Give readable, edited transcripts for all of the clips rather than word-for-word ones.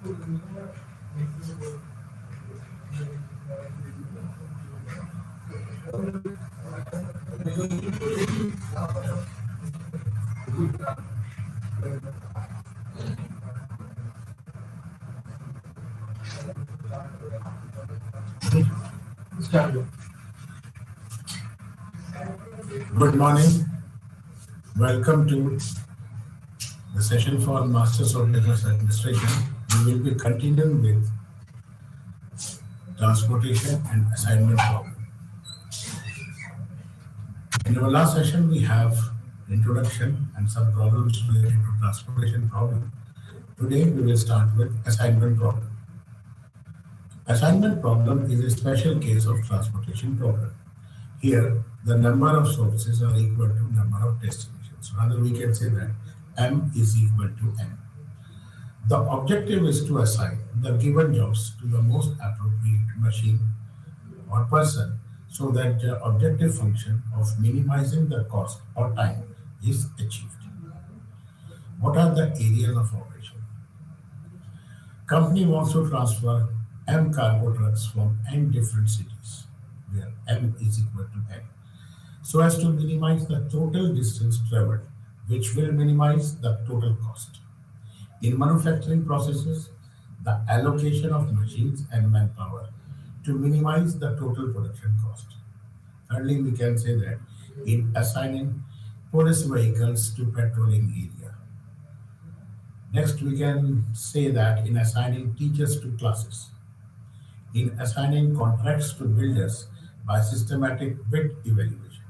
Good morning. Welcome to the session for Masters of Business Administration. We will be continuing with transportation and assignment problem. In our last session, we have introduction and some problems related to transportation problem. Today, we will start with assignment problem. Assignment problem is a special case of transportation problem. Here, the number of sources are equal to number of destinations. Rather, we can say that M is equal to N. The objective is to assign the given jobs to the most appropriate machine or person so that the objective function of minimizing the cost or time is achieved. What are the areas of operation? Company wants to transfer M cargo trucks from N different cities, where M is equal to N, so as to minimize the total distance traveled, which will minimize the total cost. In manufacturing processes, the allocation of machines and manpower to minimize the total production cost. Thirdly, we can say that in assigning police vehicles to patrolling area. Next, we can say that in assigning teachers to classes, in assigning contracts to builders by systematic bid evaluation,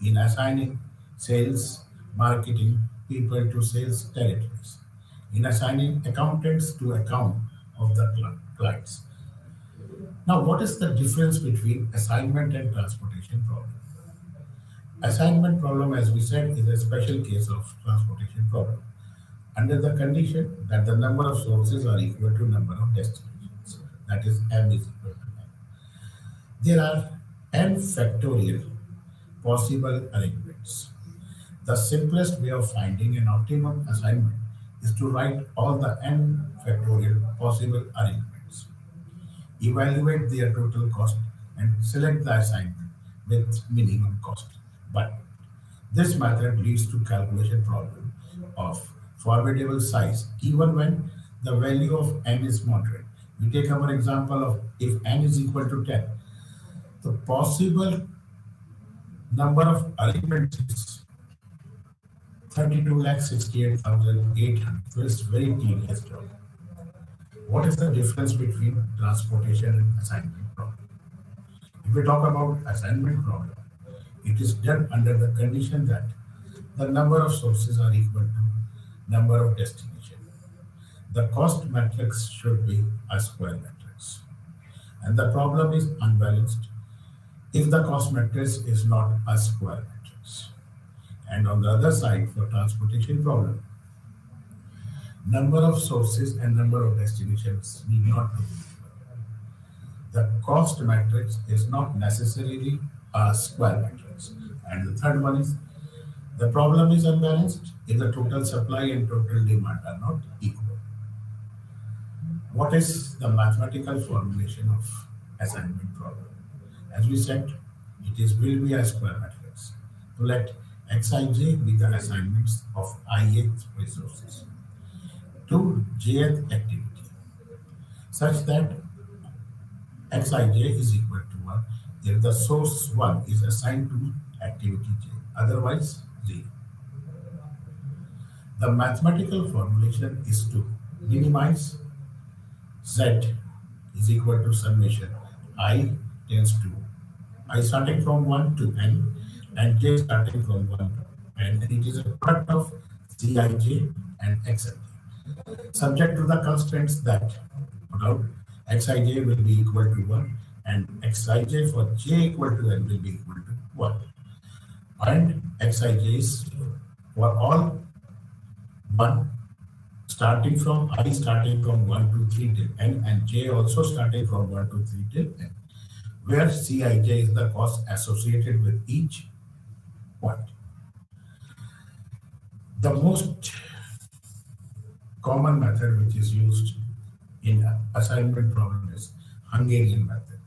in assigning sales, marketing people to sales territories, in assigning accountants to account of the clients. Now, what is the difference between assignment and transportation problem? Assignment problem, as we said, is a special case of transportation problem under the condition that the number of sources are equal to number of destinations, that is M is equal to N. There are N factorial possible arrangements. The simplest way of finding an optimum assignment is to write all the N factorial possible arrangements, evaluate their total cost, and select the assignment with minimum cost. But this method leads to calculation problem of formidable size even when the value of N is moderate. We take our example of if N is equal to 10, the possible number of arrangements is 32,68,800. So it's very tedious job. What is the difference between transportation and assignment problem? If we talk about assignment problem, it is done under the condition that the number of sources are equal to number of destination. The cost matrix should be a square matrix. And the problem is unbalanced if the cost matrix is not a square matrix. And on the other side, for transportation problem, number of sources and number of destinations need not be equal. The cost matrix is not necessarily a square matrix. And the third one is the problem is unbalanced if the total supply and total demand are not equal. What is the mathematical formulation of assignment problem? As we said, will be a square matrix. So let Xij be the assignments of ith resources to jth activity, such that Xij is equal to 1 if the source 1 is assigned to activity j, otherwise 0. The mathematical formulation is to minimize z is equal to summation I tends to I starting from 1 to n and j starting from 1 to n, and it is a product of Cij and Xij, subject to the constraints that put out Xij will be equal to 1 and Xij for j equal to n will be equal to 1, and Xij is for all 1 starting from 1 to 3 till n, and j also starting from 1 to 3 till n, where Cij is the cost associated with each point. The most common method which is used in assignment problem is Hungarian method,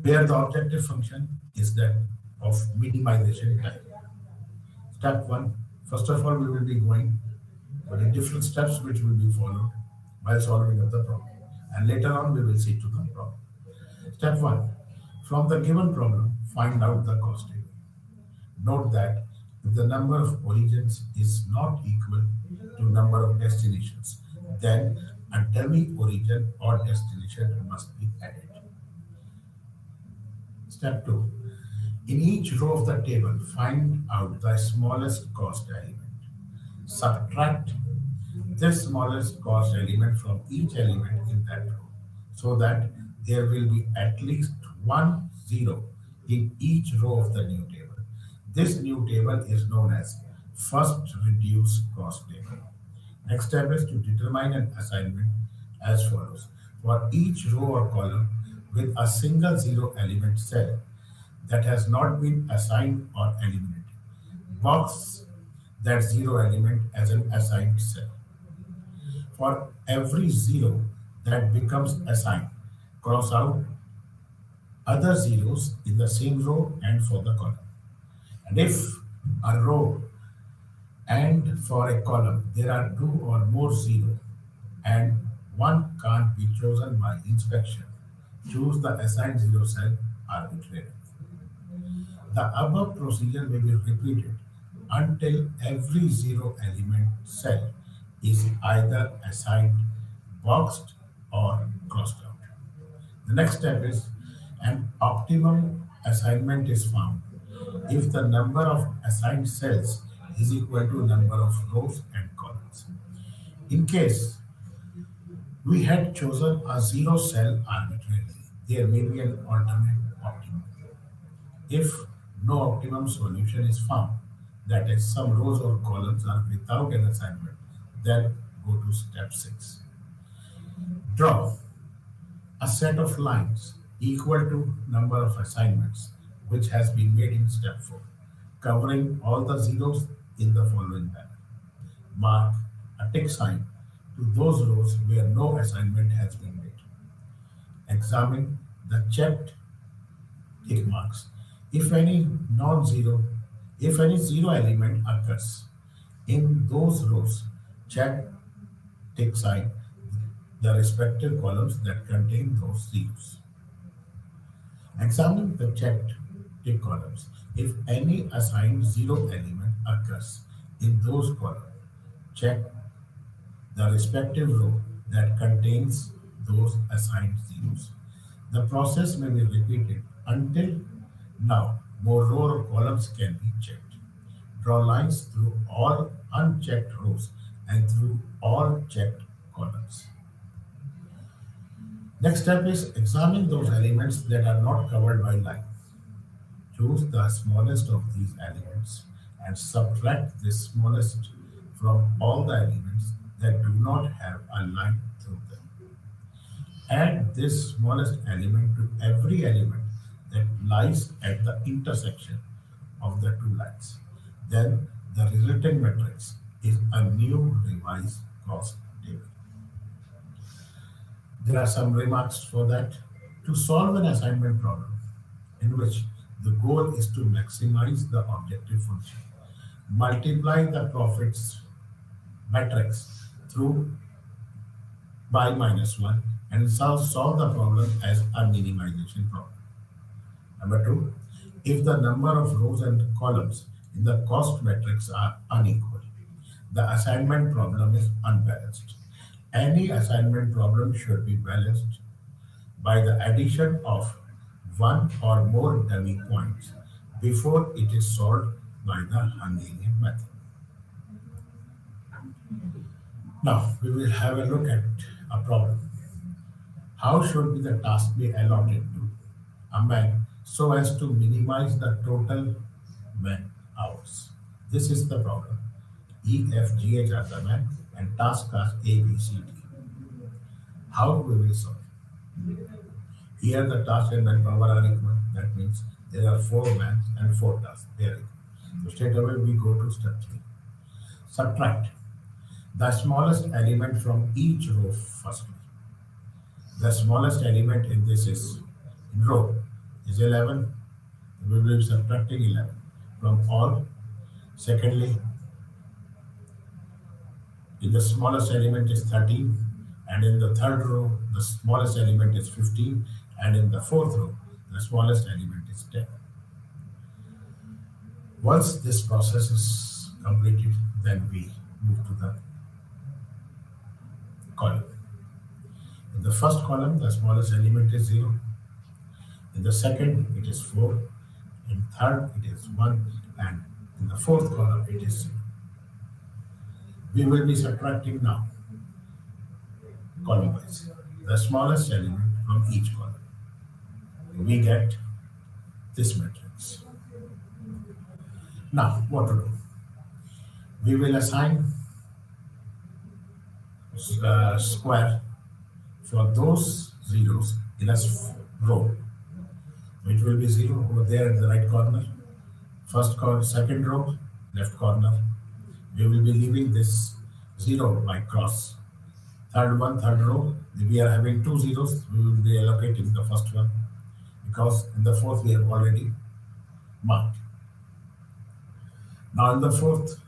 where the objective function is that of minimization time. Step one, first of all, we will be going for the different steps which will be followed while solving of the problem. And later on, we will see to the problem. Step one, from the given problem, find out the cost table. Note that if the number of origins is not equal to number of destinations, then a dummy origin or destination must be added. Step 2. In each row of the table, find out the smallest cost element. Subtract this smallest cost element from each element in that row so that there will be at least one zero in each row of the new table. This new table is known as first reduced cost table. Next step is to determine an assignment as follows. For each row or column with a single zero element cell that has not been assigned or eliminated, box that zero element as an assigned cell. For every zero that becomes assigned, cross out other zeros in the same row and for the column. And if a row and for a column there are two or more zero and one can't be chosen by inspection, choose the assigned zero cell arbitrarily. The above procedure may be repeated until every zero element cell is either assigned, boxed, or crossed out. The next step is an optimum assignment is found if the number of assigned cells is equal to number of rows and columns. In case we had chosen a zero cell arbitrarily, there may be an alternate optimum. If no optimum solution is found, that is, some rows or columns are without an assignment, then go to step 6. Draw a set of lines equal to number of assignments which has been made in step 4, covering all the zeros in the following manner. Mark a tick sign to those rows where no assignment has been made. Examine the checked tick marks. If any non-zero, if any zero element occurs in those rows, check tick sign the respective columns that contain those zeros. Examine the checked tick columns. If any assigned zero element occurs in those columns, check the respective row that contains those assigned zeros. The process may be repeated until now more row or columns can be checked. Draw lines through all unchecked rows and through all checked columns. Next step is examine those elements that are not covered by line. Choose the smallest of these elements and subtract the smallest from all the elements that do not have a line through them. Add this smallest element to every element that lies at the intersection of the two lines. Then the resulting matrix is a new revised cost table. There are some remarks for that. To solve an assignment problem in which the goal is to maximize the objective function, multiply the profits matrix through by -1 and solve the problem as a minimization problem. Number 2, if the number of rows and columns in the cost matrix are unequal, the assignment problem is unbalanced. Any assignment problem should be balanced by the addition of one or more dummy points before it is solved by the Hungarian method. Now we will have a look at a problem. How should be the task be allotted to a man so as to minimize the total man hours? This is the problem. E, F, G, H are the men and task are A, B, C, D. How we will solve? Here the task and manpower are equal. That means there are 4 men and 4 tasks. They are equal. So straight away we go to step 3. Subtract the smallest element from each row firstly. The smallest element in this is in row is 11. We will be subtracting 11 from all. Secondly, in the smallest element is 13, and in the third row, the smallest element is 15, and in the fourth row, the smallest element is 10. Once this process is completed, then we move to the column. In the first column, the smallest element is 0. In the second, it is 4. In third, it is 1. And in the fourth column, it is 0. We will be subtracting now, column wise, the smallest element from each column. We get this matrix. Now, what to do? We will assign square for those zeros in a row. It will be 0 over there at the right corner. First corner, second row, left corner. We will be leaving this 0 by cross. Third one, third row, we are having 2 zeros. We will be allocating the first one because in the fourth we have already marked. Now in the fourth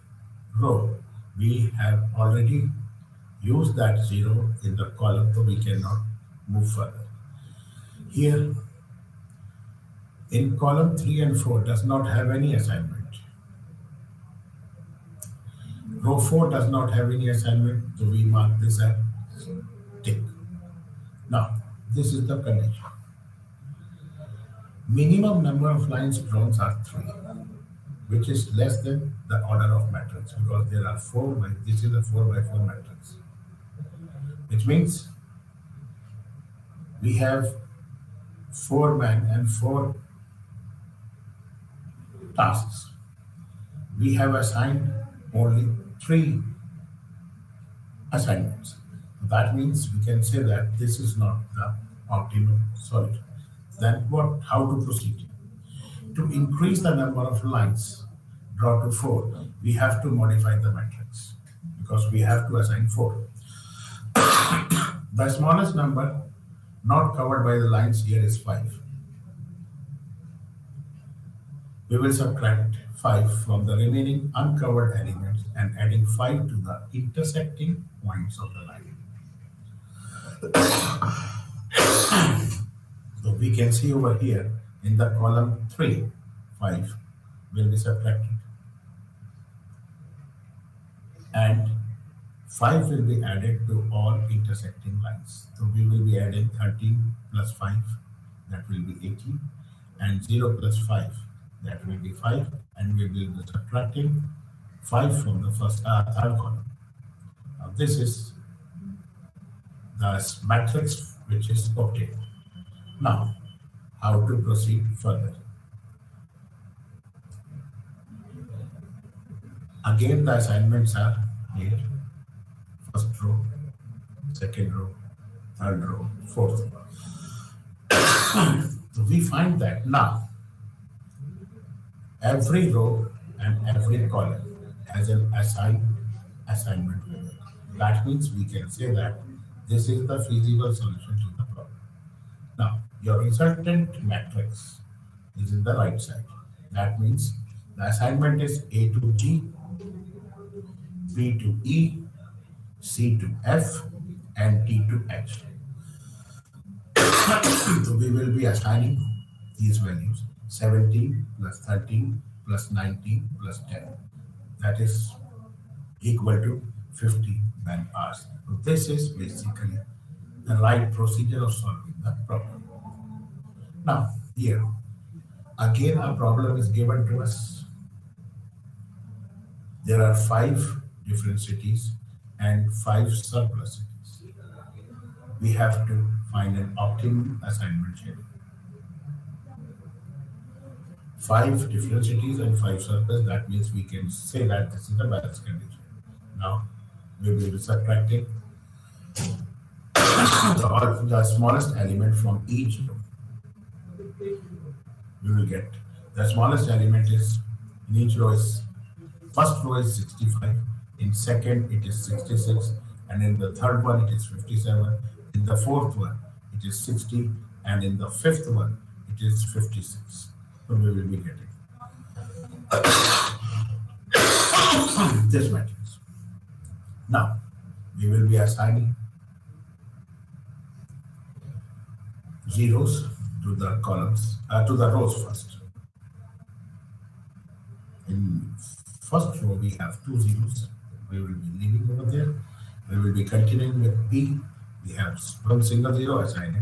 row, we have already used that 0 in the column, so we cannot move further. Here, in column 3 and 4 does not have any assignment. Row 4 does not have any assignment, so we mark this as tick. Now, this is the condition. Minimum number of lines drawn are 3, which is less than the order of matrix because there are 4 by, this is a 4 by 4 matrix. Which means we have 4 men and 4 tasks. We have assigned only 3 assignments. That means we can say that this is not the optimum solution. Then what? How to proceed? To increase the number of lines draw to 4, we have to modify the matrix because we have to assign 4. The smallest number not covered by the lines here is 5. We will subtract 5 from the remaining uncovered elements and adding 5 to the intersecting points of the line. So we can see over here in the column 3, 5 will be subtracted. And 5 will be added to all intersecting lines. So we will be adding 13 plus 5, that will be 18, and 0 plus 5, that will be 5, and we will be subtracting 5 from the third column. Now this is the matrix which is obtained. Now, how to proceed further? Again, the assignments are here. First row, second row, third row, fourth row. So we find that now every row and every column has an assignment with it. That means we can say that this is the feasible solution to the problem. Now, your resultant matrix is in the right side. That means the assignment is A to G, B to E, C to F, and T to H. So we will be assigning these values 17 plus 13 plus 19 plus 10. That is equal to 50 man-hours. So this is basically the right procedure of solving the problem. Now, here, again a problem is given to us. There are 5 different cities and 5 surplus cities. We have to find an optimum assignment schedule. 5 different cities and 5 surplus, that means we can say that this is the balance condition. Now, we will be subtracting the smallest element from each row. We will get the smallest element is in each row is first row is 65, In second, it is 66. And in the third one, it is 57. In the fourth one, it is 60. And in the fifth one, it is 56. So we will be getting this matrix. Now, we will be assigning zeros to the columns, to the rows first. In first row, we have two zeros. We will be leaving over there. We will be continuing with B. We have one single zero assigned.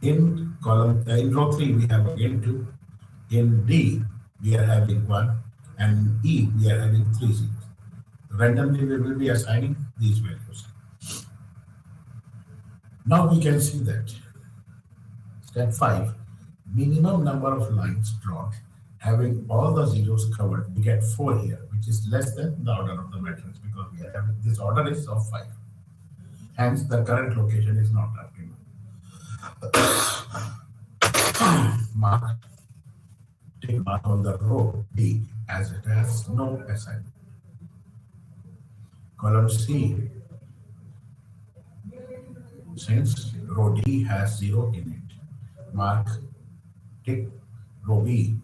In column, in row 3, we have again 2. In D, we are having 1. And in E, we are having 3 zeros. Randomly, we will be assigning these values. Now we can see that step 5, minimum number of lines drawn, having all the zeros covered, we get 4 here, which is less than the order of the matrix because we are having this order is of 5. Hence, the current location is not optimal. Mark, take mark on the row D as it has no assignment. Column C, since row D has 0 in it. Mark, tick row B,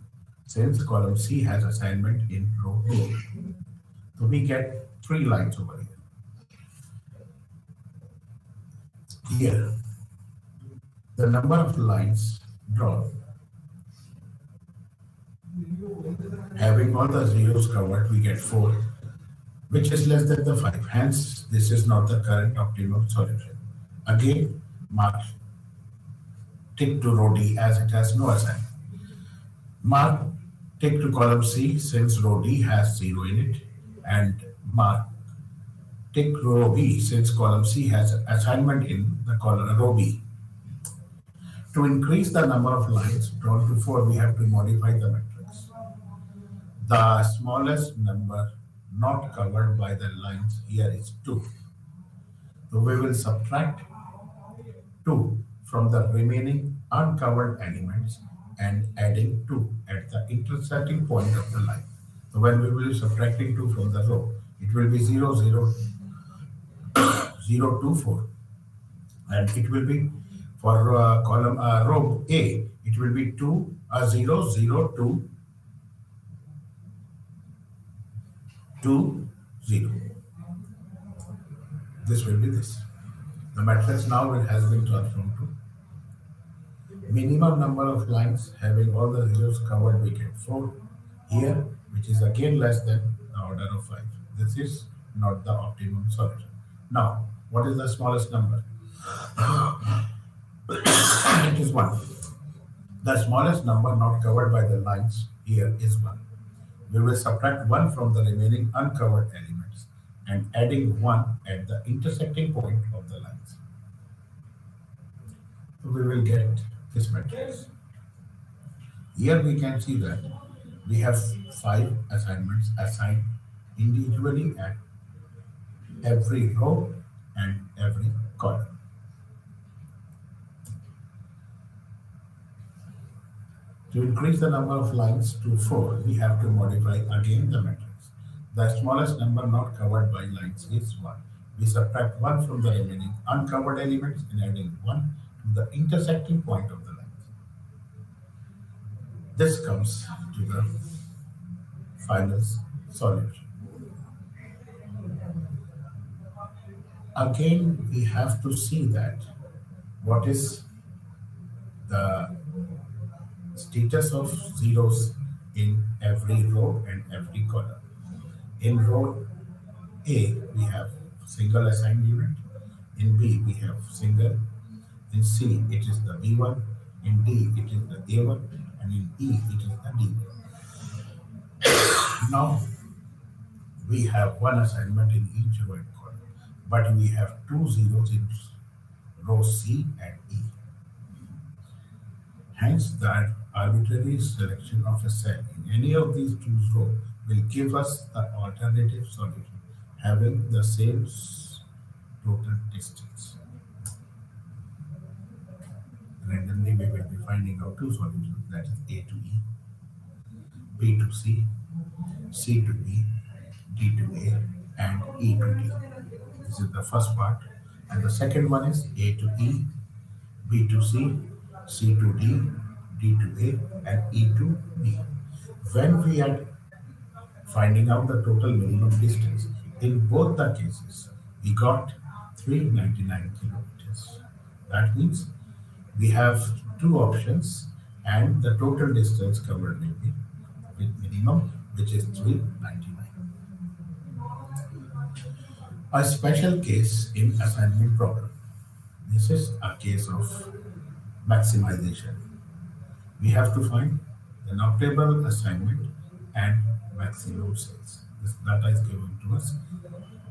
since column C has assignment in row B. So we get 3 lines over here. Here, the number of lines drawn, having all the zeros covered, we get 4, which is less than the 5. Hence, this is not the current optimal solution. Again, mark tick to row D as it has no assignment. Mark tick to column C since row D has 0 in it, and mark tick row B since column C has assignment in the column row B. To increase the number of lines drawn to 4, we have to modify the matrix. The smallest number not covered by the lines here is 2. So we will subtract 2 from the remaining uncovered elements and adding 2 at the intersecting point of the line. So when we will be subtracting 2 from the row, it will be 0, 0, 0, 2, 4. And it will be for column row A, it will be 2, 0, 0, 2, 2, 0. This will be this. The matrix now has been transformed to minimum number of lines having all the zeros covered, we get 4 here, which is again less than the order of 5. This is not the optimum solution. Now, what is the smallest number? It is 1. The smallest number not covered by the lines here is 1. We will subtract 1 from the remaining uncovered elements and adding 1 at the intersecting point of the lines. So we will get this matrix. Here we can see that we have 5 assignments assigned individually at every row and every column. To increase the number of lines to 4, we have to modify again the matrix. The smallest number not covered by lines is 1. We subtract 1 from the remaining uncovered elements and adding 1 to the intersecting point of the lines. This comes to the final solution. Again, we have to see that what is the status of zeros in every row and every column. In row A, we have single assigned unit. In B, we have single. In C, it is the B1. In D, it is the A1. And in E, it is the D1. Now, we have one assignment in each row and column, but we have 2 zeros in row C and E. Hence, the arbitrary selection of a cell in any of these 2 rows will give us the alternative solution having the same total distance. Randomly, we will be finding out 2 solutions, that is A to E, B to C, C to B, D to A, and E to D. This is the first part. And the second one is A to E, B to C, C to D, D to A, and E to B. When we are finding out the total minimum distance, in both the cases, we got 399 kilometers. That means we have two options, and the total distance covered will be with minimum, which is 399. A special case in assignment problem. This is a case of maximization. We have to find the notable assignment and maximum sales. This data is given to us.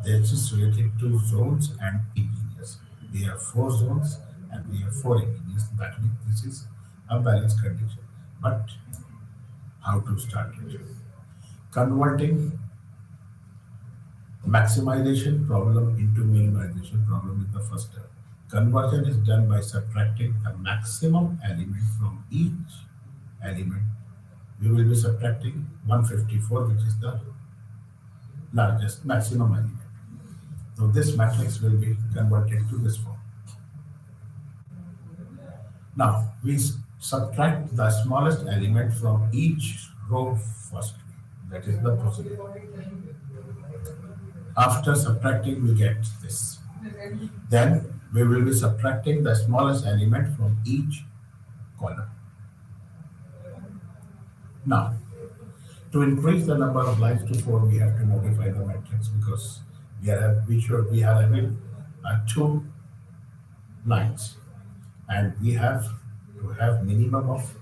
This is related to zones and engineers. We have four zones and we have four engineers. That means this is a balanced condition. But how to start it? Converting maximization problem into minimization problem is the first step. Conversion is done by subtracting the maximum element from each element. We will be subtracting 154, which is the largest maximum element. So this matrix will be converted to this form. Now we subtract the smallest element from each row first. That is the procedure. After subtracting, we get this. Then we will be subtracting the smallest element from each column. Now, to increase the number of lines to 4, we have to modify the matrix because we are having two lines, and we have to have minimum of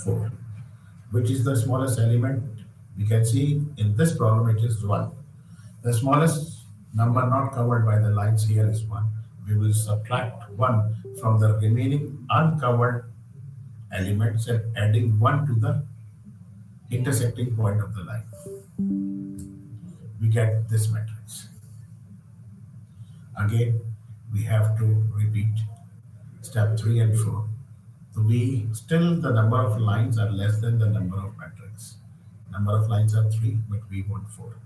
4. Which is the smallest element? We can see in this problem it is 1. The smallest number not covered by the lines here is 1. We will subtract 1 from the remaining uncovered elements and adding 1 to the intersecting point of the line. We get this matrix. Again, we have to repeat step 3 and 4. So we still the number of lines are less than the number of matrix. Number of lines are 3, but we want 4.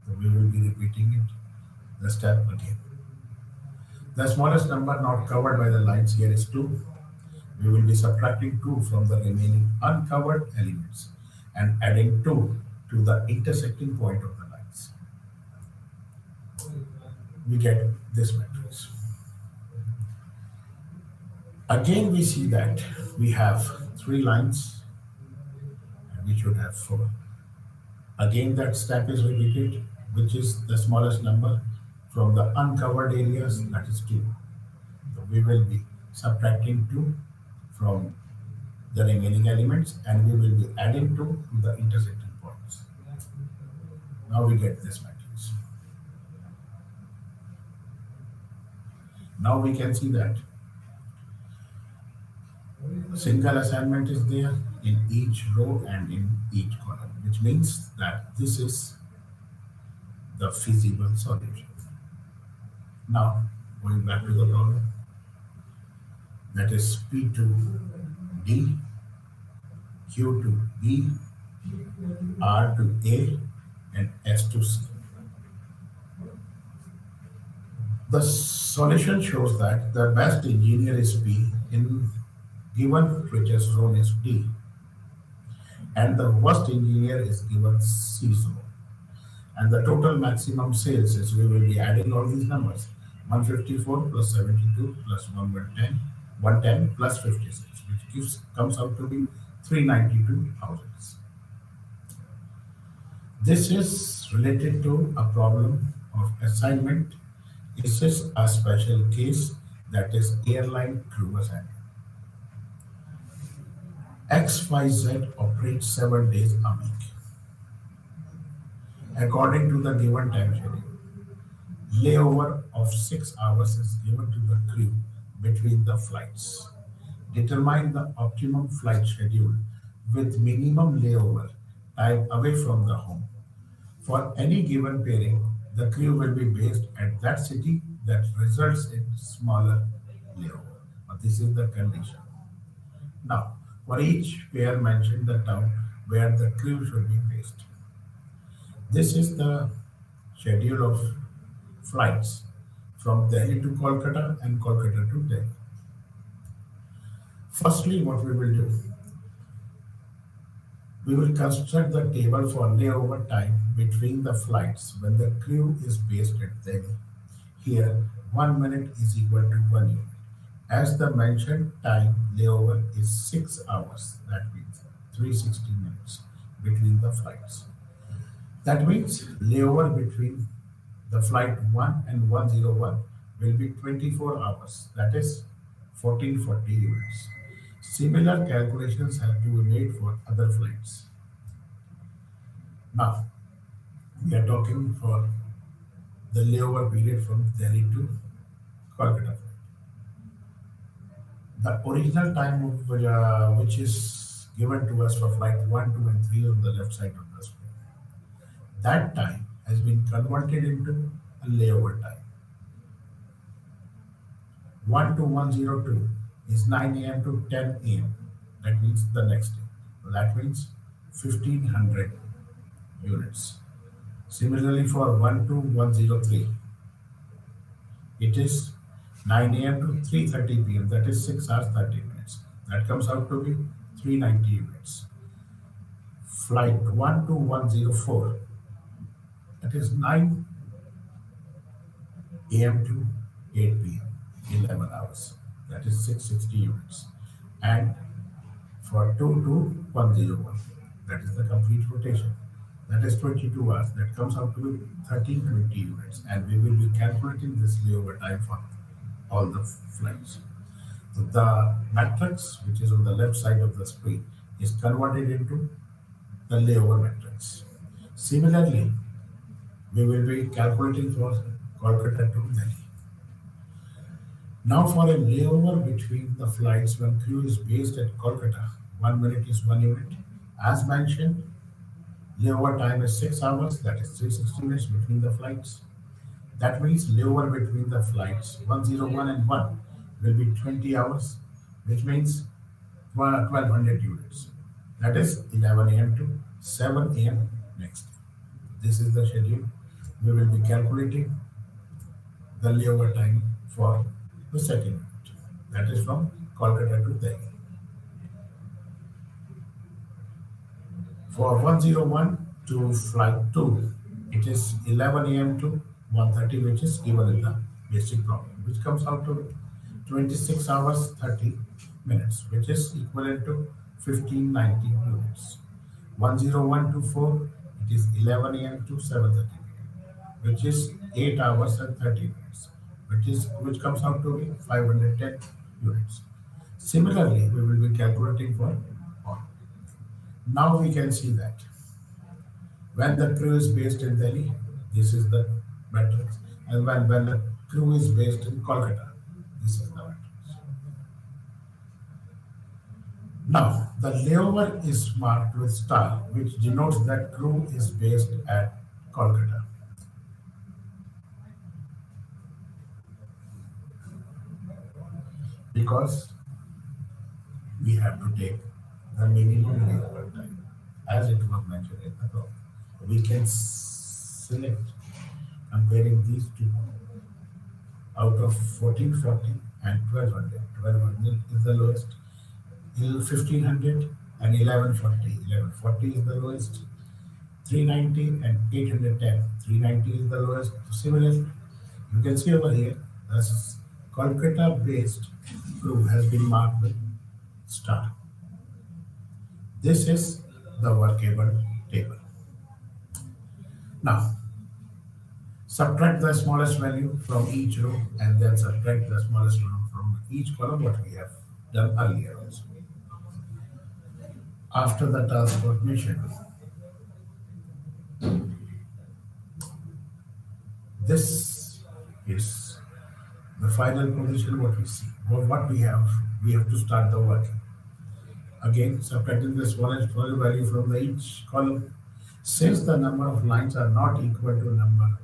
So we will be repeating it, the step again. The smallest number not covered by the lines here is 2. We will be subtracting 2 from the remaining uncovered elements and adding 2 to the intersecting point of the lines. We get this matrix. Again, we see that we have 3 lines and we should have 4. Again, that step is repeated, which is the smallest number from the uncovered areas, that is 2. So we will be subtracting 2 from the remaining elements and we will be adding 2 to the intersecting points. Now we get this matrix. Now we can see that a single assignment is there in each row and in each column, which means that this is the feasible solution. Now, going back to the problem, that is P to D, Q to B, R to A, and S to C. The solution shows that the best engineer is P in given richest zone is D, and the worst engineer is given C zone. And the total maximum sales is, we will be adding all these numbers, 154 plus 72 plus 110 plus 56, which comes out to be 392,000. This is related to a problem of assignment. This is a special case, that is airline crew assignment. XYZ operates 7 days a week. According to the given time schedule, layover of 6 hours is given to the crew between the flights. Determine the optimum flight schedule with minimum layover time away from the home. For any given pairing, the crew will be based at that city that results in smaller layover. But this is the condition. Now, for each pair, mention the town where the crew should be based. This is the schedule of flights from Delhi to Kolkata and Kolkata to Delhi. Firstly, what we will do, we will construct the table for layover time between the flights when the crew is based at Delhi. Here, 1 minute is equal to 1 unit. As the mentioned time layover is 6 hours, that means 360 minutes between the flights. That means layover between the flight 1 and 101 will be 24 hours, that is 1440 units. Similar calculations have to be made for other flights. Now, we are talking for the layover period from Delhi to Kolkata. The original time of, which is given to us for flight 1, 2, and 3 on the left side of the screen, that time has been converted into a layover time. 1 to 102 is 9 a.m. to 10 a.m. That means the next day. So that means 1500 units. Similarly, for 1 to 103, it is 9 a.m. to 3:30 p.m. That is 6 hours 30 minutes. That comes out to be 390 units. Flight 1 to 104, that is 9 a.m. to 8 p.m. 11 hours. That is 660 units. And for 2 to 101, that is the complete rotation. That is 22 hours. That comes out to be 1320 units. And we will be calculating this layover time for all the flights. So the matrix, which is on the left side of the screen, is converted into the layover matrix. Similarly, we will be calculating for Kolkata to Delhi. Now, for a layover between the flights when crew is based at Kolkata, 1 minute is 1 unit. As mentioned, layover time is 6 hours, that is 360 minutes between the flights. That means layover between the flights 101 and 1 will be 20 hours, which means 1200 units. That is 11 a.m. to 7 a.m. next day. This is the schedule. We will be calculating the layover time for the second unit. That is from Kolkata to Delhi. For 101 to flight 2, it is 11 a.m. to 1:30, which is given in the basic problem, which comes out to 26 hours 30 minutes, which is equivalent to 1590 units. 101 to 4, it is 11 a.m. to 7:30 p.m., which is 8 hours and 30 minutes, which comes out to be 510 units. Similarly, we will be calculating for all. Now we can see that when the crew is based in Delhi, this is the matrix, and when the crew is based in Kolkata, this is the matrix. Now, the layover is marked with star, which denotes that crew is based at Kolkata. Because we have to take the minimum layover time, as it was mentioned in the problem. We can select comparing these two out of 1440 and 1200. 1200 is the lowest, 1500 and 1140. 1140 is the lowest, 390 and 810. 390 is the lowest. Similarly, you can see over here, the Kolkata based crew has been marked with star. This is the workable table. Now, subtract the smallest value from each row and then subtract the smallest row from each column, what we have done earlier also. After the transformation, this is the final position what we see. What we have to start the working. Again, subtracting the smallest value from the each column. Since the number of lines are not equal to number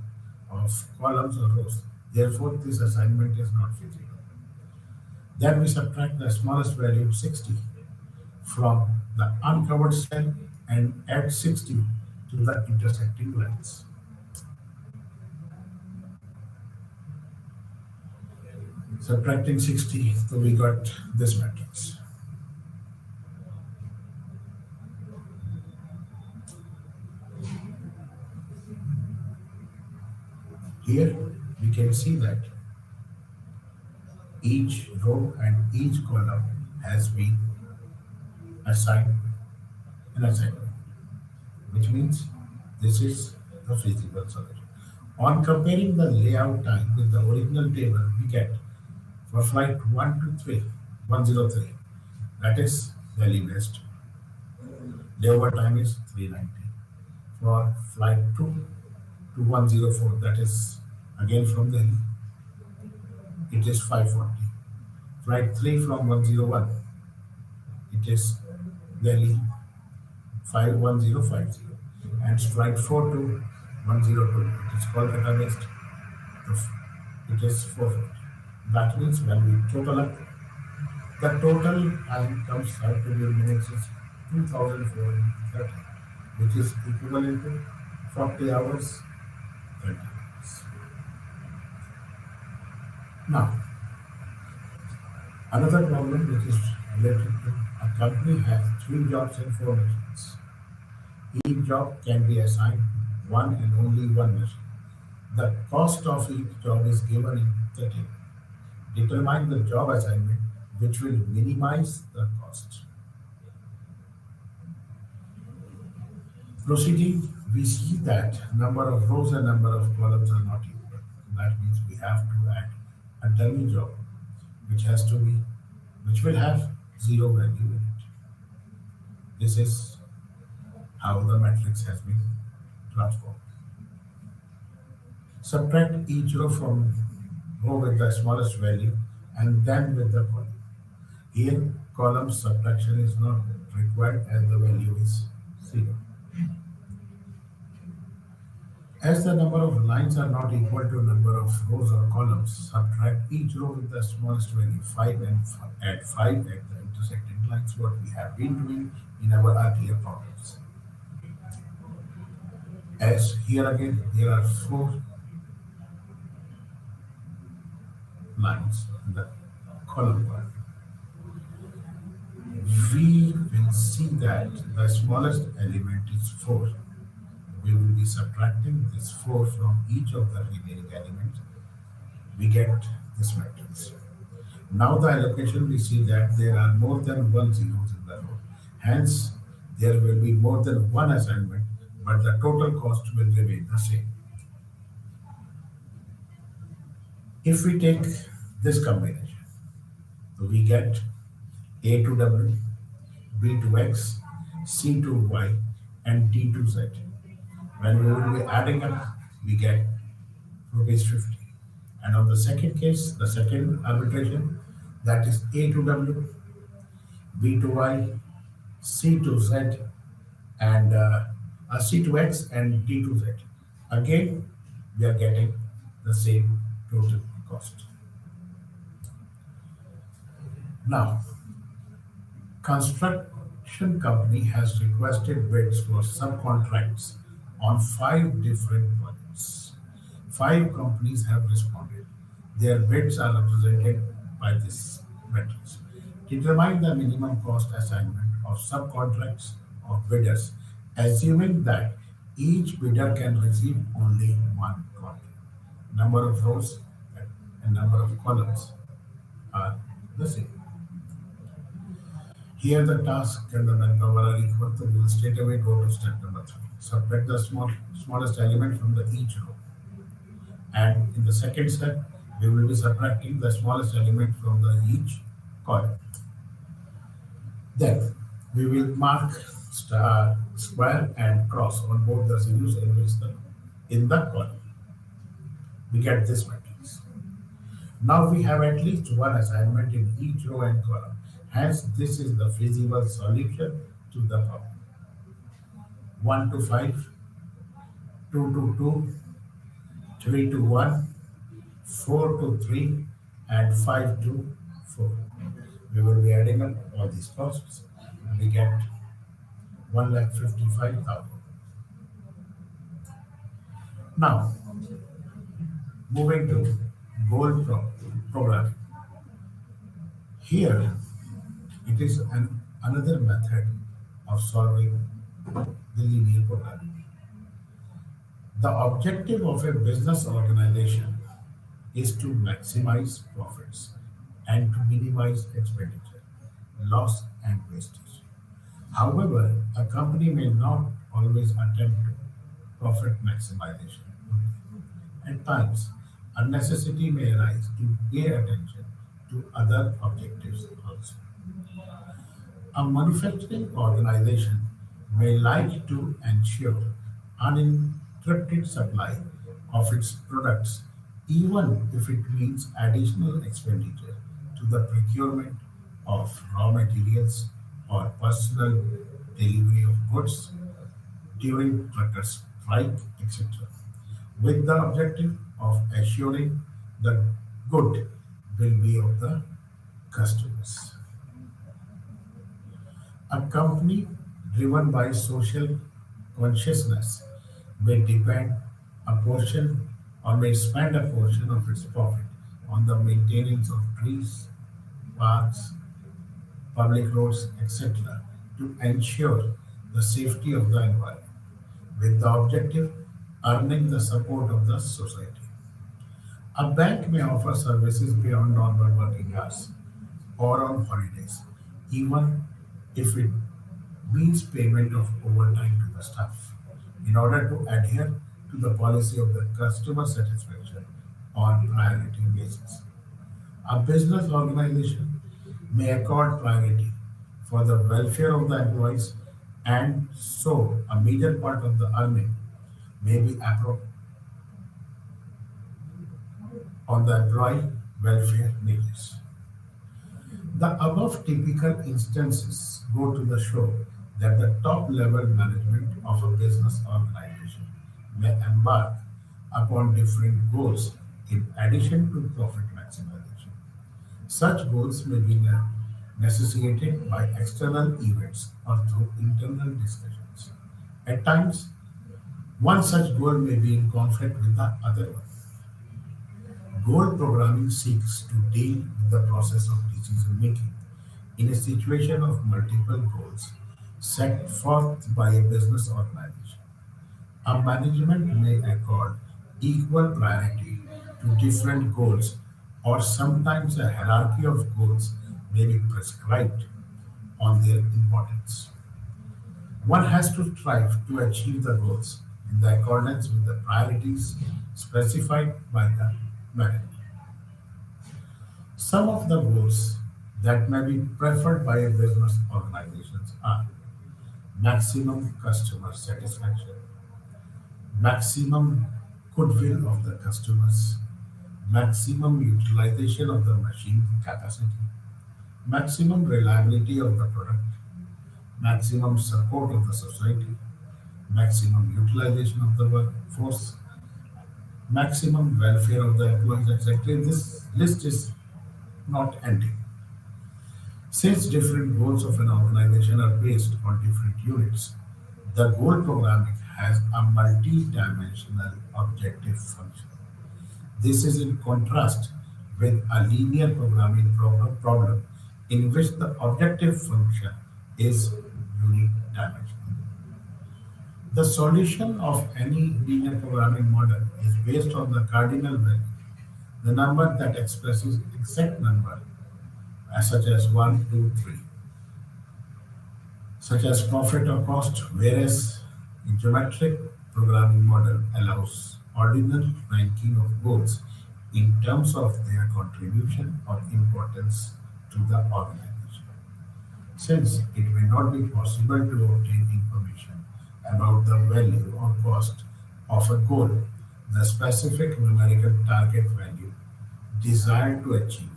of columns or rows, therefore this assignment is not feasible. Then we subtract the smallest value 60 from the uncovered cell and add 60 to the intersecting lines. Subtracting 60, so we got this matrix. Here we can see that each row and each column has been assigned an assignment, which means this is the feasible solution. On comparing the layout time with the original table, we get for flight 1 to 3, 103, that is Delhi West. Layover time is 390. For flight 2 to 104, that is again from Delhi, it is 540. Flight 3 from 101, it is Delhi 51050. And flight 4 to 102, it is Kolkata West, it is 440. That means when we total up, the total time comes out to be minutes is 2430, which is equivalent to 40 hours 30 minutes. Now, another problem which is related to a company has three jobs and four machines. Each job can be assigned one and only one machine. The cost of each job is given in the table. Determine the job assignment which will minimize the cost. Proceeding, we see that number of rows and number of columns are not equal. That means we have to add a dummy job which has to be, which will have zero value in it. This is how the matrix has been transformed. Subtract each row from row with the smallest value and then with the column. Here, column subtraction is not required as the value is 0. As the number of lines are not equal to number of rows or columns, subtract each row with the smallest value 5 and add 5 at the intersecting lines, what we have been doing in our earlier problems. As here again, there are 4 lines in the column part. We will see that the smallest element is 4. We will be subtracting this 4 from each of the remaining elements. We get this matrix. Now the allocation, we see that there are more than one zeros in the row. Hence, there will be more than one assignment, but the total cost will remain the same. If we take this combination, we get A to W, B to X, C to Y, and D to Z. When we will be adding up, we get rupees 50. And on the second case, the second arbitration, that is A to W, B to Y, C to Z, and C to X and D to Z. Again, we are getting the same total cost. Now, construction company has requested bids for subcontracts on 5 different projects. 5 companies have responded. Their bids are represented by this matrix. Determine the minimum cost assignment of subcontracts of bidders, assuming that each bidder can receive only one contract. Number of rows and number of columns are the same. Here the task and the manpower are equal, so we will straight away go to step number 3. Subtract the smallest element from the each row. And in the second step, we will be subtracting the smallest element from the each column. Then we will mark star, square and cross on both the zeros in the column. We get this matrix. Now we have at least one assignment in each row and column. Hence, this is the feasible solution to the problem. 1 to 5, 2 to 2, 3 to 1, 4 to 3, and 5 to 4. We will be adding up all these costs and we get 1,55,000. Now, moving to goal programming. Here, it is another method of solving the linear programming. The objective of a business organization is to maximize profits and to minimize expenditure, loss, and wastage. However, a company may not always attempt profit maximization only. At times, a necessity may arise to pay attention to other objectives also. A manufacturing organization may like to ensure uninterrupted supply of its products, even if it means additional expenditure to the procurement of raw materials or personal delivery of goods during truckers' strike, etc., with the objective of assuring the good will be of the customers. A company driven by social consciousness may depend a portion or may spend a portion of its profit on the maintenance of trees, parks, public roads, etc., to ensure the safety of the environment, with the objective earning the support of the society. A bank may offer services beyond normal working hours or on holidays, even if it means payment of overtime to the staff, in order to adhere to the policy of the customer satisfaction on priority basis. A business organization may accord priority for the welfare of the employees, and so a major part of the earning may be on the employee welfare measures. The above typical instances go to the show that the top level management of a business organization may embark upon different goals in addition to profit maximization. Such goals may be necessitated by external events or through internal discussions. At times, one such goal may be in conflict with the other one. Goal programming seeks to deal with the process of decision making in a situation of multiple goals set forth by a business organization. A management may accord equal priority to different goals, or sometimes a hierarchy of goals may be prescribed on their importance. One has to strive to achieve the goals in the accordance with the priorities specified by the management. Some of the goals that may be preferred by a business organizations are maximum customer satisfaction, maximum goodwill of the customers, maximum utilization of the machine capacity, maximum reliability of the product, maximum support of the society, maximum utilization of the workforce, maximum welfare of the employees, etc. This list is not ending. Since different goals of an organization are based on different units, the goal programming has a multi-dimensional objective function. This is in contrast with a linear programming problem in which the objective function is unidimensional. The solution of any linear programming model is based on the cardinal value, the number that expresses exact number such as 1, 2, 3, such as profit or cost, whereas a geometric programming model allows ordinal ranking of goals in terms of their contribution or importance to the organization. Since it may not be possible to obtain information about the value or cost of a goal, the specific numerical target value desired to achieve,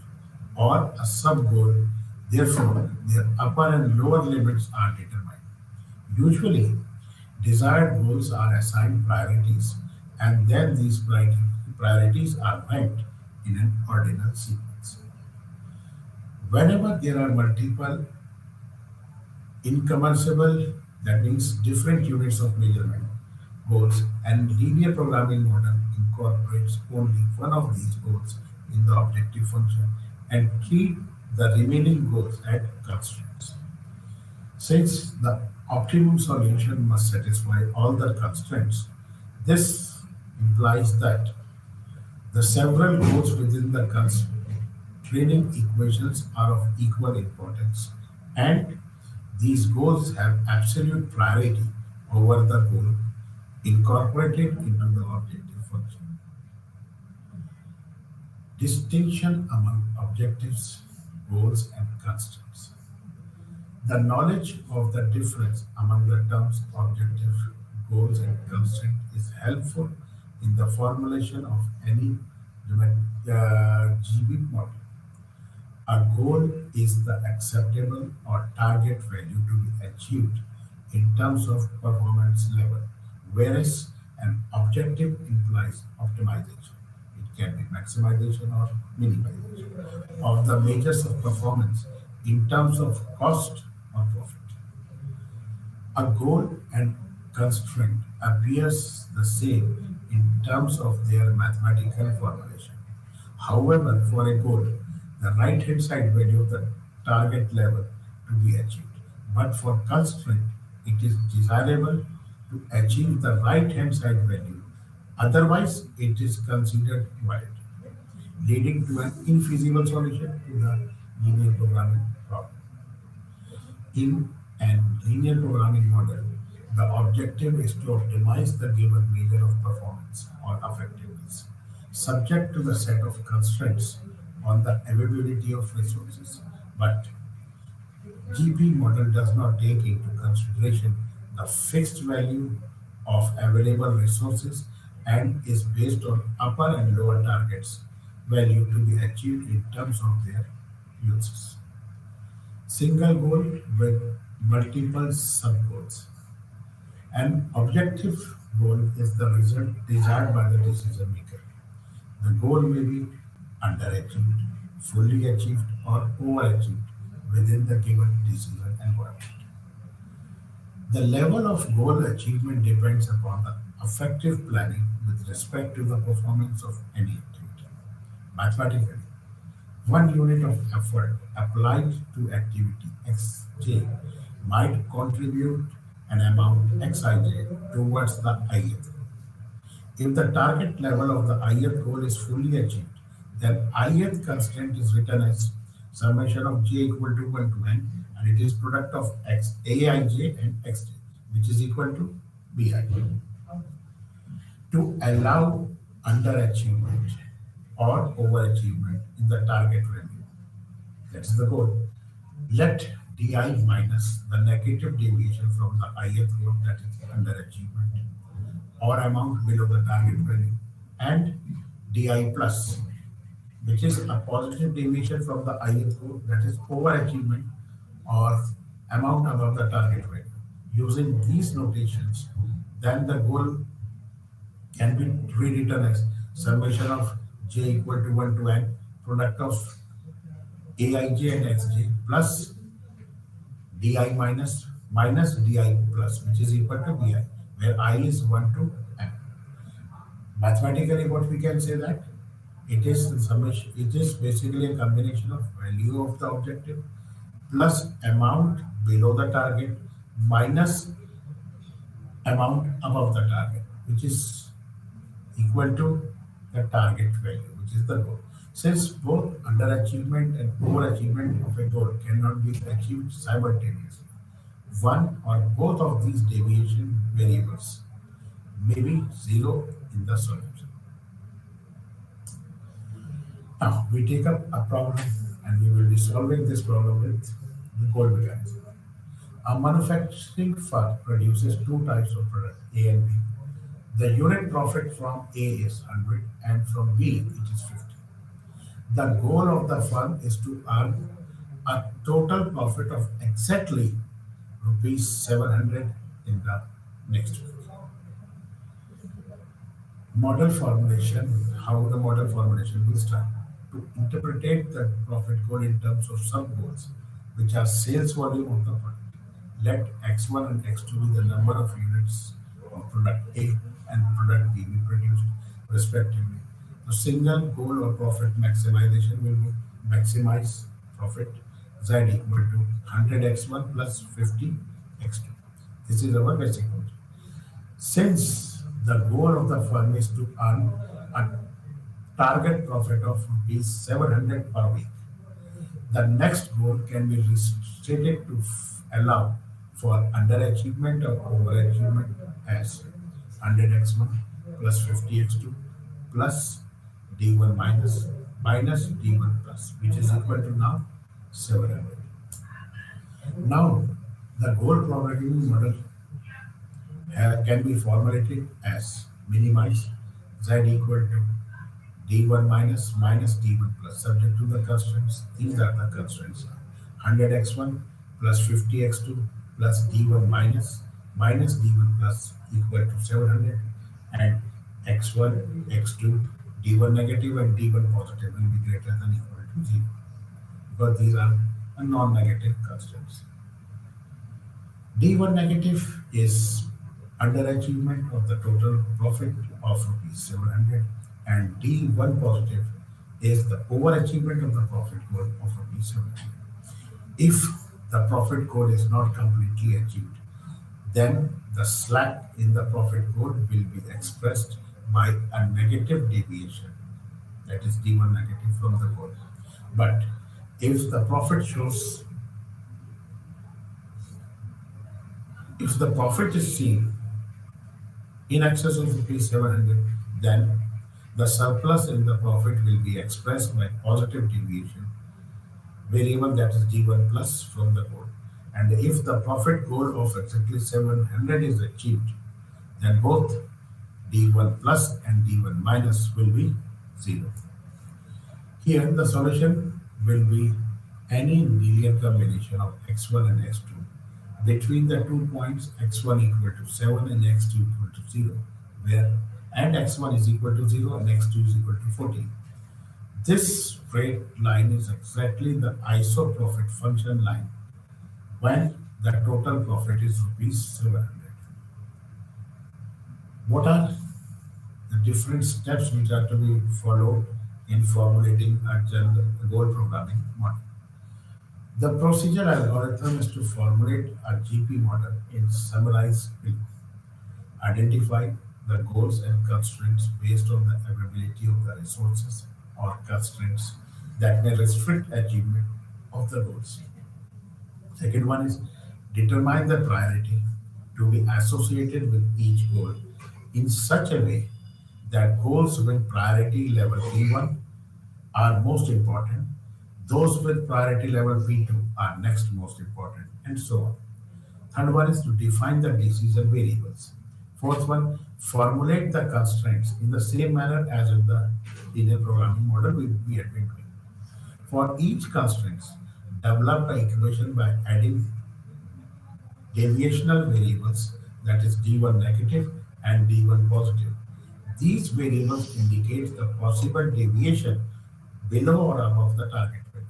or a sub-goal, therefore their upper and lower limits are determined. Usually, desired goals are assigned priorities, and then these priorities are ranked in an ordinal sequence. Whenever there are multiple incommensurable, that means different units of measurement, goals, and linear programming model incorporates only one of these goals in the objective function and treat the remaining goals and constraints. Since the optimum solution must satisfy all the constraints, this implies that the several goals within the constraining equations are of equal importance, and these goals have absolute priority over the goal incorporated into the objective function. Distinction among objectives, goals, and constraints. The knowledge of the difference among the terms objective, goals, and constraint is helpful in the formulation of any GB model. A goal is the acceptable or target value to be achieved in terms of performance level, whereas an objective implies optimization. It can be maximization or minimization of the measures of performance in terms of cost or profit. A goal and constraint appears the same in terms of their mathematical formulation. However, for a goal, the right-hand side value of the target level to be achieved. But for constraint, it is desirable to achieve the right-hand side value. Otherwise, it is considered violated, leading to an infeasible solution to the linear programming problem. In a linear programming model, the objective is to optimize the given measure of performance or effectiveness, subject to the set of constraints on the availability of resources. But GP model does not take into consideration the fixed value of available resources and is based on upper and lower targets value to be achieved in terms of their uses. Single goal with multiple sub-goals. An objective goal is the result desired by the decision maker. The goal may be underachieved, fully achieved, or overachieved within the given decision environment. The level of goal achievement depends upon the effective planning with respect to the performance of any activity. Mathematically, one unit of effort applied to activity Xj might contribute an amount Xij towards the ith. If the target level of the ith goal is fully achieved, then ith constraint is written as summation of j equal to 1 to n, and it is product of x aij and xj, which is equal to bi. To allow underachievement or overachievement in the target value, that's the goal. Let di minus the negative deviation from the ith goal, that is underachievement, or amount below the target value, and di plus, which is a positive deviation from the ith goal, that is overachievement or amount above the target value. Using these notations, then the goal can be rewritten as summation of j equal to 1 to n, product of aij and xj plus di minus di plus, which is equal to bi, where I is 1 to n. Mathematically, what we can say that it is the summation. It is basically a combination of value of the objective plus amount below the target minus amount above the target, which is equal to the target value, which is the goal. Since both underachievement and overachievement of a goal cannot be achieved simultaneously, one or both of these deviation variables may be zero in the solution. Now we take up a problem and we will be solving this problem with the goal mechanism. A manufacturing firm produces two types of product, A and B. The unit profit from A is 100 and from B it is 50. The goal of the firm is to earn a total profit of exactly rupees 700 in the next week. Model formulation, how the model formulation will start. To interpret the profit goal in terms of sub-goals, which are sales volume of the product. Let X1 and X2 be the number of units of product A and product B we produced respectively. The single goal or profit maximization will be maximize profit z equal to 100x1 plus 50x2. This is our basic function. Since the goal of the firm is to earn a target profit of rupees 700 per week, the next goal can be restricted to allow for underachievement or overachievement as 100x1 plus 50x2 plus d1 minus d1 plus, which is equal to now 700. Now, the goal probability model can be formulated as minimize z equal to d1 minus d1 plus, subject to the constraints. These are the constraints: 100x1 plus 50x2 plus d1 minus d1 plus equal to 700, and x1, x2, d1 negative and d1 positive will be greater than equal to 0, because these are non-negative constants. D1 negative is underachievement of the total profit of rupees 700, and D1 positive is the overachievement of the profit goal of rupees 700. If the profit goal is not completely achieved, then the slack in the profit goal will be expressed by a negative deviation, that is D1 negative from the goal. But if the profit shows, if the profit is seen in excess of rupees 700, then the surplus in the profit will be expressed by positive deviation variable, that is d1 plus from the goal. And if the profit goal of exactly 700 is achieved, then both d1 plus and d1 minus will be 0. Here the solution will be any linear combination of x1 and x2 between the 2 points x1 equal to 7 and x2 equal to 0, where and x1 is equal to 0 and x2 is equal to 14. This straight line is exactly the isoprofit function line when the total profit is rupees 700. What are the different steps which are to be followed in formulating a general goal programming model? The procedure algorithm is to formulate a GP model in summarized below. Identify the goals and constraints based on the availability of the resources or constraints that may restrict achievement of the goals. Second one is determine the priority to be associated with each goal in such a way that goals with priority level P1 are most important, those with priority level P2 are next most important, and so on. Third one is to define the decision variables. Fourth one, formulate the constraints in the same manner as in the linear programming model we had been doing. For each constraint, develop an equation by adding deviational variables, that is d1 negative and d1 positive. These variables indicate the possible deviation below or above the target value.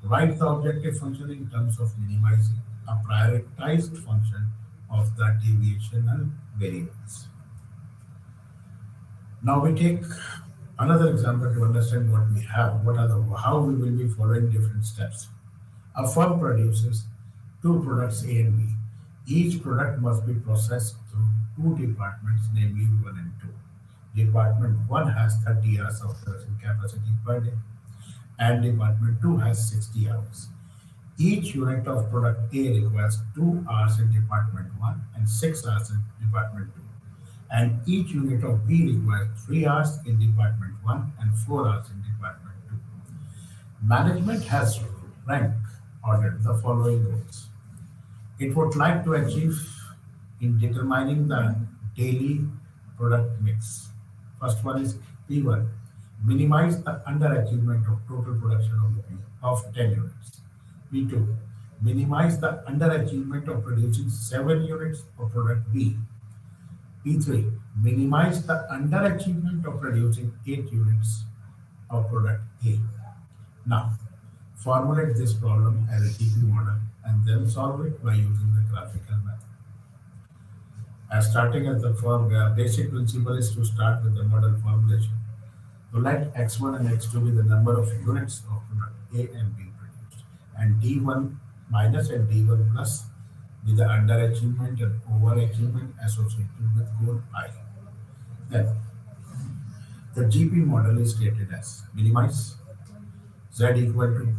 Write the objective function in terms of minimizing a prioritized function of the deviational variables. Now we take another example to understand what we have, how we will be following different steps. A firm produces two products A and B. Each product must be processed through two departments, namely 1 and 2. Department 1 has 30 hours of production capacity per day, and Department 2 has 60 hours. Each unit of product A requires 2 hours in Department 1 and 6 hours in Department 2. And each unit of B requires 3 hours in Department 1 and 4 hours in Department 2. Management has rank ordered the following goals. It would like to achieve in determining the daily product mix. First one is P1, minimize the underachievement of total production of 10 units. P2, minimize the underachievement of producing 7 units of product B. P3, minimize the underachievement of producing 8 units of product A. Now, formulate this problem as a GP model and then solve it by using the graphical method. As starting at the firm, where basic principle is to start with the model formulation. So let x1 and x2 be the number of units of product A and B produced. and D1 minus and D1 plus with the underachievement and overachievement associated with goal I. Then the GP model is stated as minimize Z equal to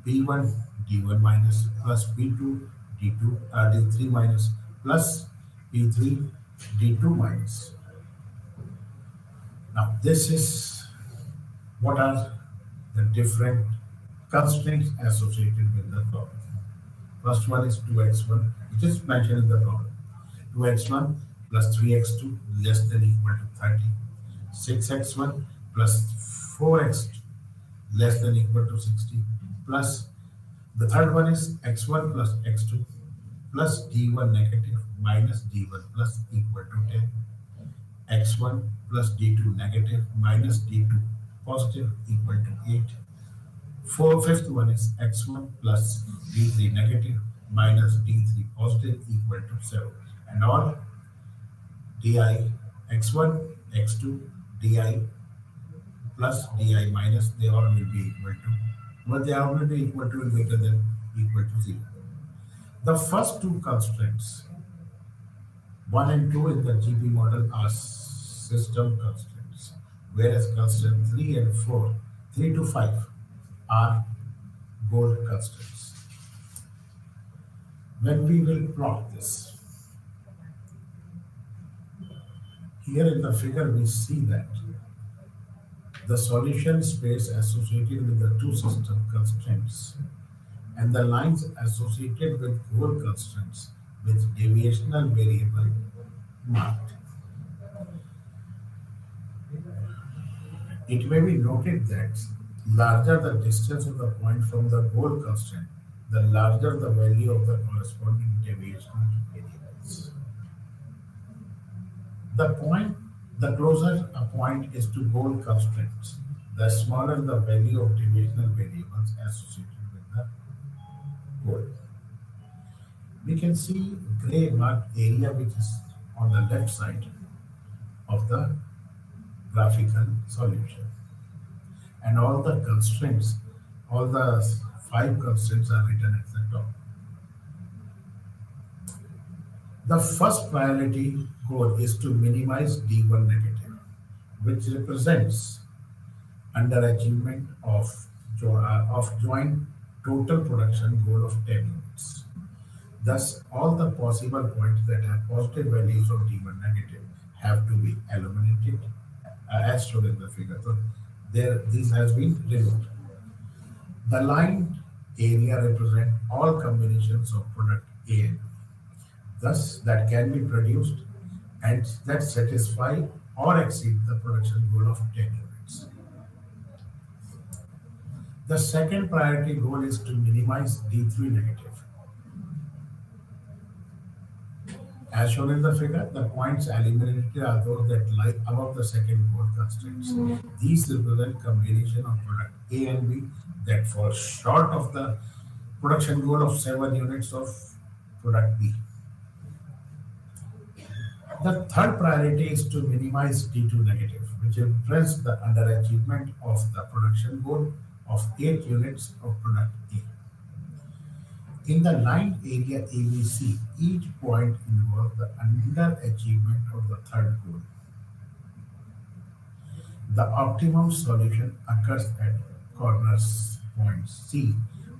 P1 D1 minus plus P2 D2 D3 minus plus P3 D2 minus. Now this is what are the different constraints associated with the problem. First one is 2x1, which is mentioned in the problem. 2x1 plus 3x2 less than equal to 30. 6x1 plus 4x2 less than equal to 60. Plus the third one is x1 plus x2 plus d1 negative minus d1 plus equal to 10. X1 plus d2 negative minus d2 positive equal to 8. Fifth one is x1 plus d3 negative minus d3 positive equal to 7. And all di x1, x2, di plus di minus, they all will be equal to, but they all will be equal to greater than equal to 0. The first two constraints, 1 and 2 in the GP model are system constraints, whereas constraint 3 and 4, 3 to 5 are goal constraints. When we will plot this, here in the figure we see that the solution space associated with the two system constraints and the lines associated with goal constraints with deviational variable marked. It may be noted that larger the distance of the point from the goal constraint, the larger the value of the corresponding deviational variables. The closer a point is to goal constraints, the smaller the value of deviational variables associated with the goal. We can see gray marked area which is on the left side of the graphical solution. And all the constraints, all the 5 constraints are written at the top. The first priority goal is to minimize D1 negative, which represents underachievement of joint total production goal of 10 units. Thus, all the possible points that have positive values of D1 negative have to be eliminated as shown in the figure. So, this has been removed. The line area represents all combinations of product A and B, thus that can be produced and that satisfy or exceed the production goal of 10 units. The second priority goal is to minimize D3 negative. As shown in the figure, the points eliminated are those that lie above the second goal constraints. These represent combination of product A and B that fall short of the production goal of 7 units of product B. The third priority is to minimize D2 negative, which represents the underachievement of the production goal of 8 units of product A. In the line area ABC, each point involves the underachievement of the third goal. The optimum solution occurs at corners point C,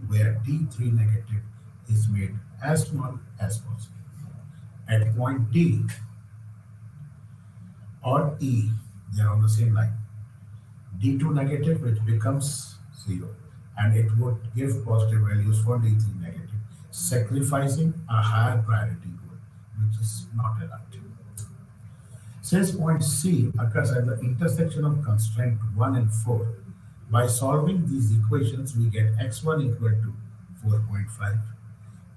where D3 negative is made as small as possible. At point D or E, they are on the same line. D2 negative, which becomes 0, and it would give positive values for D3 negative, sacrificing a higher priority goal, which is not allowed. Since point C occurs at the intersection of constraint 1 and 4, by solving these equations, we get x1 equal to 4.5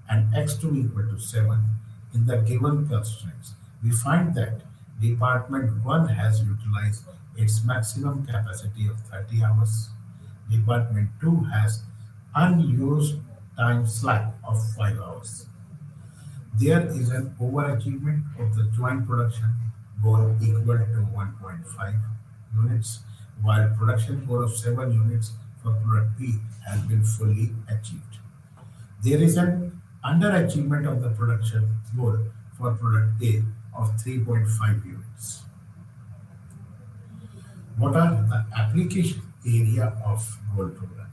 and x2 equal to 7 in the given constraints. We find that Department 1 has utilized its maximum capacity of 30 hours. Department 2 has unused time slack of 5 hours. There is an overachievement of the joint production goal equal to 1.5 units, while production goal of 7 units for product B has been fully achieved. There is an underachievement of the production goal for product A of 3.5 units. What are the application area of goal program?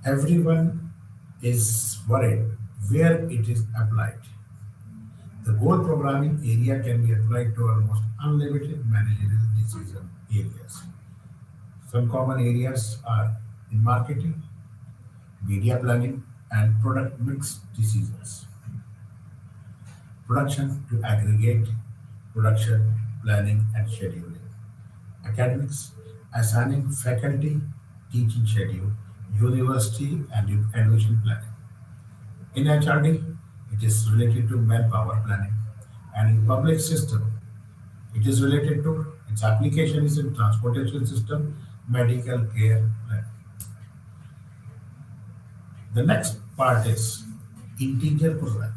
Everyone is worried where it is applied. The goal programming area can be applied to almost unlimited managerial decision areas. Some common areas are in marketing, media planning, and product mix decisions. Production to aggregate, production, planning, and scheduling. Academics, assigning faculty, teaching schedule, university, and admission planning. In HRD, it is related to manpower planning. And in public system, it is related to its application is in transportation system, medical care planning. The next part is integer programming.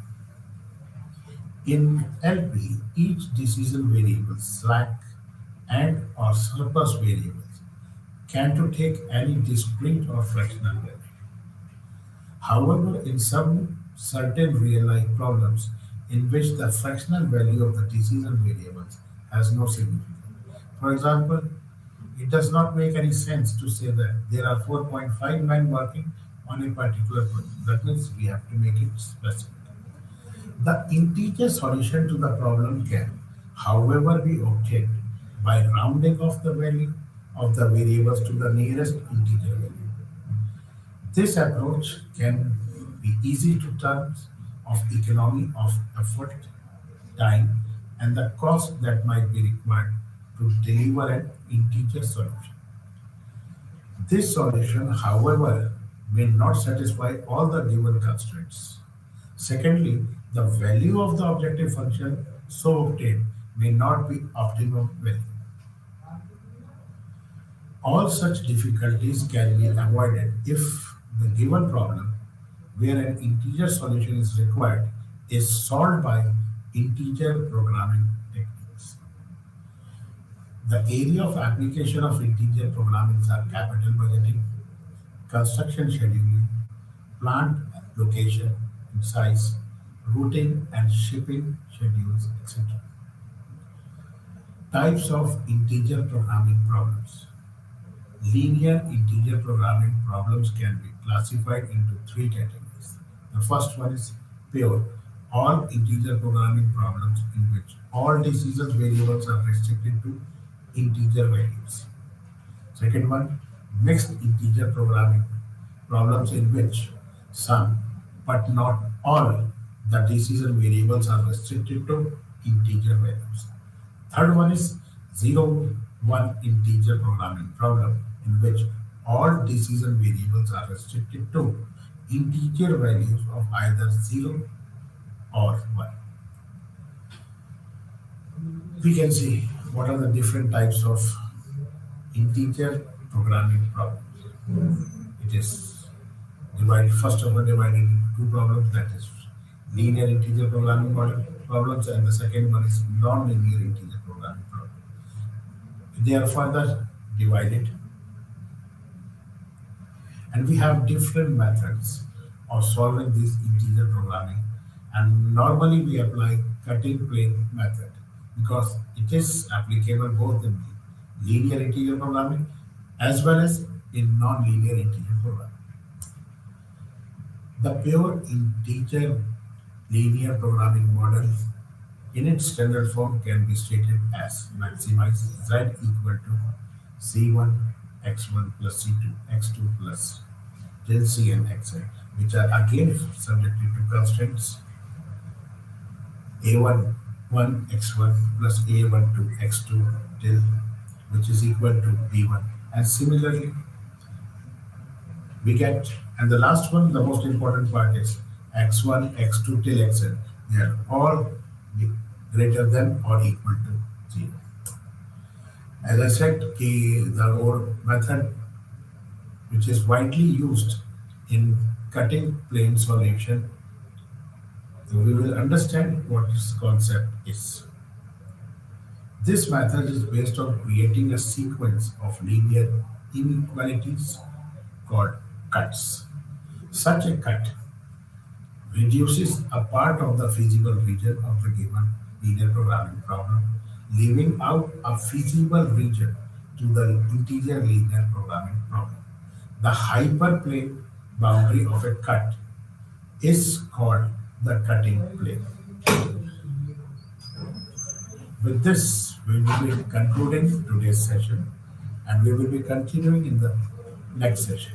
In LP, each decision variable, slack and or surplus variables can to take any discrete or fractional value. However, in some certain real-life problems in which the fractional value of the decision variables has no significance. For example, it does not make any sense to say that there are 4.5 men working on a particular project. That means we have to make it specific. The integer solution to the problem can, however, be obtained by rounding off the value of the variables to the nearest integer value. This approach can be easy to terms of economy of effort, time, and the cost that might be required to deliver an integer solution. This solution, however, may not satisfy all the given constraints. Secondly, the value of the objective function so obtained may not be optimum value. All such difficulties can be avoided if the given problem, where an integer solution is required, is solved by integer programming techniques. The area of application of integer programming are capital budgeting, construction scheduling, plant location and size, routing and shipping schedules, etc. Types of integer programming problems. Linear integer programming problems can be classified into three categories. The first one is pure, all integer programming problems in which all decision variables are restricted to integer values. Second one, mixed integer programming problems in which some, but not all, the decision variables are restricted to integer values. Third one is zero one integer programming problem in which all decision variables are restricted to integer values of either 0 or 1. We can see what are the different types of integer programming problems. It is divided, first of all, divided into two problems, that is linear integer programming model problems, and the second one is non-linear integer programming problems. They are further divided, and we have different methods of solving this integer programming. And normally we apply cutting plane method because it is applicable both in linear integer programming as well as in non-linear integer programming. The pure integer linear programming model in its standard form can be stated as maximize z equal to c1 x1 plus c2 x2 plus del cn xn, which are again subjected to constraints a1 1 x1 plus a1 2 x2 till which is equal to b1, and similarly we get, and the last one, the most important part is x1 x2 till xn, they are all greater than or equal to 0. As I said, the old method which is widely used in cutting plane solution, so we will understand what this concept is. This method is based on creating a sequence of linear inequalities called cuts. Such a cut reduces a part of the feasible region of the given linear programming problem, leaving out a feasible region to the integer linear programming problem. The hyperplane boundary of a cut is called the cutting plane. With this, we will be concluding today's session and we will be continuing in the next session.